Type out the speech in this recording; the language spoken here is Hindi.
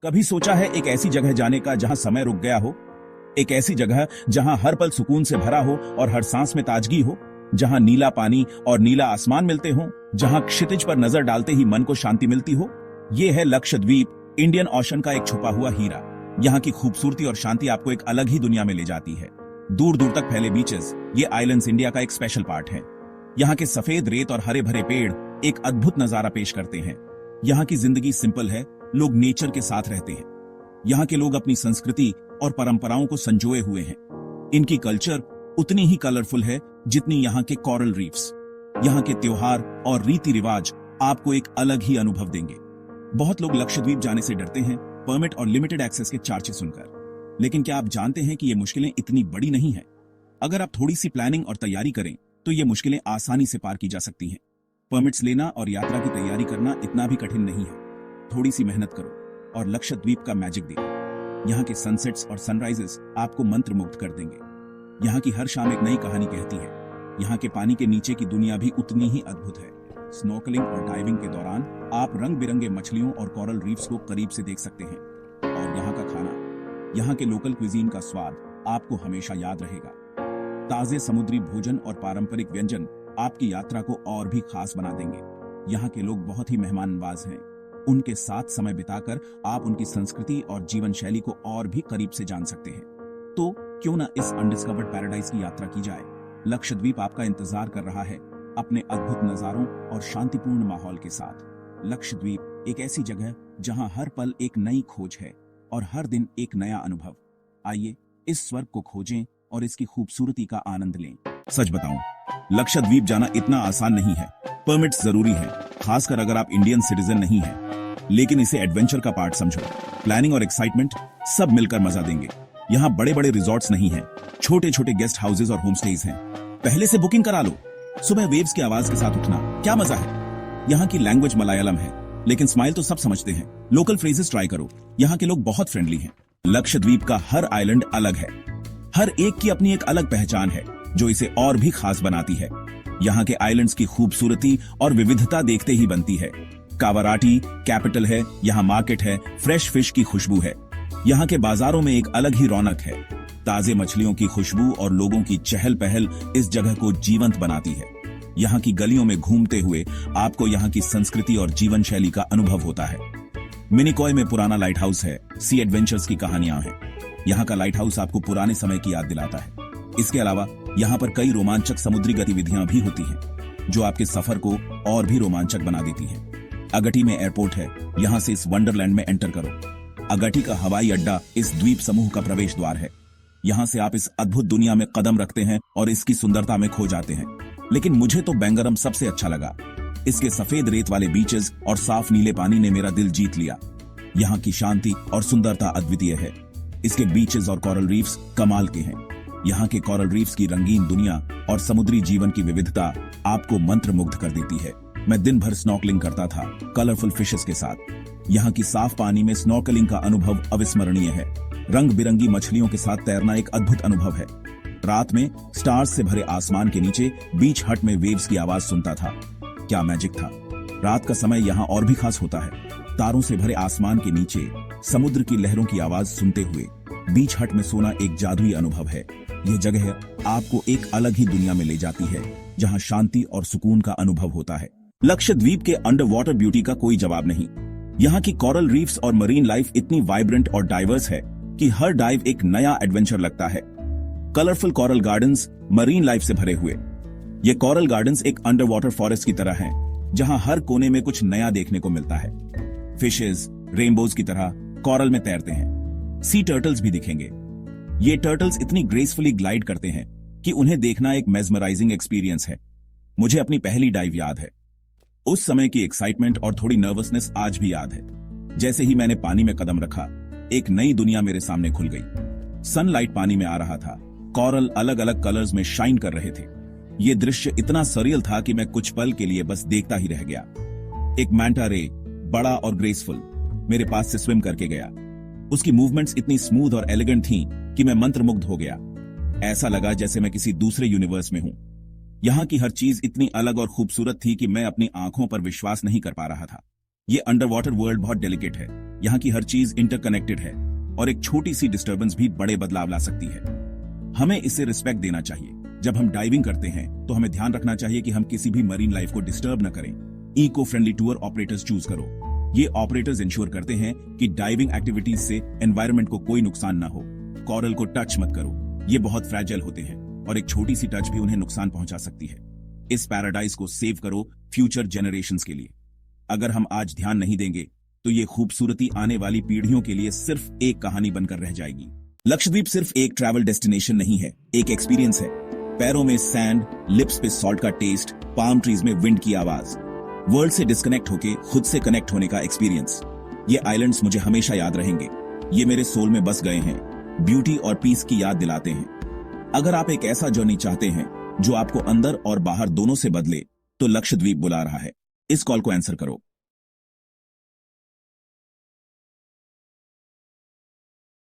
कभी सोचा है एक ऐसी जगह जाने का जहां समय रुक गया हो? एक ऐसी जगह जहां हर पल सुकून से भरा हो और हर सांस में ताजगी हो, जहां नीला पानी और नीला आसमान मिलते हो, जहां क्षितिज पर नजर डालते ही मन को शांति मिलती हो। यह है लक्षद्वीप, इंडियन ओशन का एक छुपा हुआ हीरा। यहाँ की खूबसूरती और शांति आपको एक अलग ही दुनिया में ले जाती है। दूर दूर तक फैले बीचेस, ये आइलैंड्स इंडिया का एक स्पेशल पार्ट है। यहाँ के सफेद रेत और हरे भरे पेड़ एक अद्भुत नजारा पेश करते हैं। यहाँ की जिंदगी सिंपल है, लोग नेचर के साथ रहते हैं। यहाँ के लोग अपनी संस्कृति और परंपराओं को संजोए हुए हैं। इनकी कल्चर उतनी ही कलरफुल है जितनी यहाँ के कोरल रीफ्स। यहाँ के त्योहार और रीति रिवाज आपको एक अलग ही अनुभव देंगे। बहुत लोग लक्षद्वीप जाने से डरते हैं, परमिट और लिमिटेड एक्सेस के चार्जेस सुनकर। लेकिन क्या आप जानते हैं कि ये मुश्किलें इतनी बड़ी नहीं है? अगर आप थोड़ी सी प्लानिंग और तैयारी करें तो ये मुश्किलें आसानी से पार की जा सकती हैं। परमिट्स लेना और यात्रा की तैयारी करना इतना भी कठिन नहीं है। थोड़ी सी मेहनत करो और लक्षद्वीप का मैजिक देखो। यहाँ के सनसेट्स और सनराइजेस आपको मंत्रमुग्ध कर देंगे। यहाँ की हर शाम एक नई कहानी कहती है। यहाँ के पानी के नीचे की दुनिया भी उतनी ही अद्भुत है। स्नॉर्कलिंग और डाइविंग के दौरान आप रंग बिरंगे मछलियों और कोरल रीफ्स को करीब से देख सकते हैं। और यहाँ का खाना, यहाँ के लोकल क्विजीन का स्वाद आपको हमेशा याद रहेगा। ताजे समुद्री भोजन और पारंपरिक व्यंजन आपकी यात्रा को और भी खास बना देंगे। यहाँ के लोग बहुत ही मेहमान नवाज हैं। उनके साथ समय बिताकर आप उनकी संस्कृति और जीवन शैली को और भी करीब से जान सकते हैं। तो क्यों ना इस अनडिस्कवर्ड पैराडाइज की यात्रा की जाए। लक्षद्वीप आपका इंतजार कर रहा है अपने अद्भुत नजारों और शांतिपूर्ण माहौल के साथ। लक्षद्वीप एक ऐसी जगह जहां हर पल एक नई खोज है और हर दिन एक नया अनुभव। आइए इस स्वर्ग को खोजें और इसकी खूबसूरती का आनंद लें। सच बताऊं, लक्षद्वीप जाना इतना आसान नहीं है। परमिट्स जरूरी है, खासकर अगर आप इंडियन सिटीजन नहीं हैं। लेकिन इसे एडवेंचर का पार्ट समझो। प्लानिंग और एक्साइटमेंट सब मिलकर मजा देंगे। यहाँ बड़े बड़े रिजॉर्ट्स नहीं हैं, छोटे छोटे गेस्ट हाउसेज और होम स्टेज हैं। पहले से बुकिंग करा लो। सुबह वेव्स की आवाज के साथ उठना क्या मजा है। यहाँ की लैंग्वेज मलयालम है, लेकिन स्माइल तो सब समझते हैं। लोकल फ्रेजेस ट्राई करो। यहाँ के लोग बहुत फ्रेंडली हैं। लक्षद्वीप का हर आइलैंड अलग है। हर एक की अपनी एक अलग पहचान है जो इसे और भी खास बनाती है। यहाँ के आइलैंड्स की खूबसूरती और विविधता देखते ही बनती है। कावाराटी कैपिटल है, यहाँ मार्केट है, फ्रेश फिश की खुशबू है। यहाँ के बाजारों में एक अलग ही रौनक है। ताजे मछलियों की खुशबू और लोगों की चहल पहल इस जगह को जीवंत बनाती है। यहाँ की गलियों में घूमते हुए आपको यहाँ की संस्कृति और जीवन शैली का अनुभव होता है। मिनिकॉय में पुराना लाइट हाउस है, सी एडवेंचर्स की कहानियां हैं। यहाँ का लाइट हाउस आपको पुराने समय की याद दिलाता है। इसके अलावा यहाँ पर कई रोमांचक समुद्री गतिविधियां भी होती हैं, जो आपके सफर को और भी रोमांचक बना देती हैं। अगटी में एयरपोर्ट है, यहाँ से इस वंडरलैंड में एंटर करो। अगटी का हवाई अड्डा इस द्वीप समूह का प्रवेश द्वार है। यहाँ से आप इस अद्भुत दुनिया में कदम रखते हैं और इसकी सुंदरता में खो जाते हैं। लेकिन मुझे तो बेंगरम सबसे अच्छा लगा। इसके सफेद रेत वाले बीचेस और साफ नीले पानी ने मेरा दिल जीत लिया। यहाँ की शांति और सुंदरता अद्वितीय है। इसके बीचेस और कोरल रीफ्स कमाल के हैं। यहाँ के कोरल रीफ्स की रंगीन दुनिया और समुद्री जीवन की विविधता आपको मंत्रमुग्ध कर देती है। मैं दिन भर स्नॉर्कलिंग करता था, कलरफुल फिशेस के साथ। यहाँ की साफ पानी में स्नॉर्कलिंग का अनुभव अविस्मरणीय है। रंग बिरंगी मछलियों के साथ तैरना एक अद्भुत अनुभव है। रात में स्टार्स से भरे आसमान के नीचे बीच हट में वेव्स की आवाज सुनता था। क्या मैजिक था। रात का समय यहाँ और भी खास होता है। तारों से भरे आसमान के नीचे समुद्र की लहरों की आवाज सुनते हुए बीच हट में सोना एक जादुई अनुभव है। यह जगह आपको एक अलग ही दुनिया में ले जाती है, जहां शांति और सुकून का अनुभव होता है। लक्षद्वीप के अंडर वाटर ब्यूटी का कोई जवाब नहीं। यहाँ की कोरल रीफ्स और मरीन लाइफ इतनी वाइब्रेंट और डाइवर्स है कि हर डाइव एक नया एडवेंचर लगता है। Colourful coral gardens marine life से भरे हुए। ये कोरल गार्डन्स एक अंडर वाटर फॉरेस्ट की तरह हैं, जहां हर कोने में कुछ नया देखने को मिलता है। फिशेस रेनबोज की तरह कोरल में तैरते हैं। सी टर्टल्स भी दिखेंगे। ये टर्टल्स इतनी ग्रेसफुली ग्लाइड करते हैं कि उन्हें देखना एक मेस्मराइजिंग एक्सपीरियंस है। मुझे अपनी पहली डाइव याद है। उस समय की एक्साइटमेंट और थोड़ी नर्वसनेस आज भी याद है। जैसे ही मैंने पानी में कदम रखा, एक नई दुनिया मेरे सामने खुल गई। सनलाइट पानी में आ रहा था। कोरल अलग अलग कलर्स में शाइन कर रहे थे। ये दृश्य इतना सरियल था कि मैं कुछ पल के लिए बस देखता ही रह गया। एक मैंटा रे, बड़ा और ग्रेसफुल, मेरे पास से स्विम करके गया। उसकी मूवमेंट्स इतनी स्मूथ और एलिगेंट थीं कि मैं मंत्रमुग्ध हो गया। ऐसा लगा जैसे मैं किसी दूसरे यूनिवर्स में हूं। यहाँ की हर चीज इतनी अलग और खूबसूरत थी कि मैं अपनी आंखों पर विश्वास नहीं कर पा रहा था। ये अंडर वाटर वर्ल्ड बहुत डेलिकेट है, यहाँ की हर चीज इंटरकनेक्टेड है और एक छोटी सी डिस्टर्बेंस भी बड़े बदलाव ला सकती है। हमें इसे रिस्पेक्ट देना चाहिए। जब हम डाइविंग करते हैं तो हमें ध्यान रखना चाहिए कि हम किसी भी मरीन लाइफ को डिस्टर्ब न करें। Eco friendly tour operators choose करो। ये ऑपरेटर्स इंश्योर करते हैं कि डाइविंग एक्टिविटीज से एनवायरनमेंट को कोई नुकसान ना हो। कॉरल को टच मत करो, ये बहुत फ्रैजाइल होते हैं और एक छोटी सी टच भी उन्हें नुकसान पहुंचा सकती है। इस पैराडाइज को सेव करो फ्यूचर जेनरेशंस के लिए। अगर हम आज ध्यान नहीं देंगे तो ये खूबसूरती आने वाली पीढ़ियों के लिए सिर्फ एक कहानी बनकर रह जाएगी। लक्षद्वीप सिर्फ एक ट्रैवल डेस्टिनेशन नहीं है, एक एक्सपीरियंस है। पैरों में सैंड, लिप्स पे सॉल्ट का टेस्ट, पाम ट्रीज में विंड की आवाज, वर्ल्ड से डिस्कनेक्ट होके खुद से कनेक्ट होने का एक्सपीरियंस। ये आइलैंड्स मुझे हमेशा याद रहेंगे। ये मेरे सोल में बस गए हैं, ब्यूटी और पीस की याद दिलाते हैं। अगर आप एक ऐसा जर्नी चाहते हैं जो आपको अंदर और बाहर दोनों से बदले, तो लक्षद्वीप बुला रहा है। इस कॉल को आंसर करो।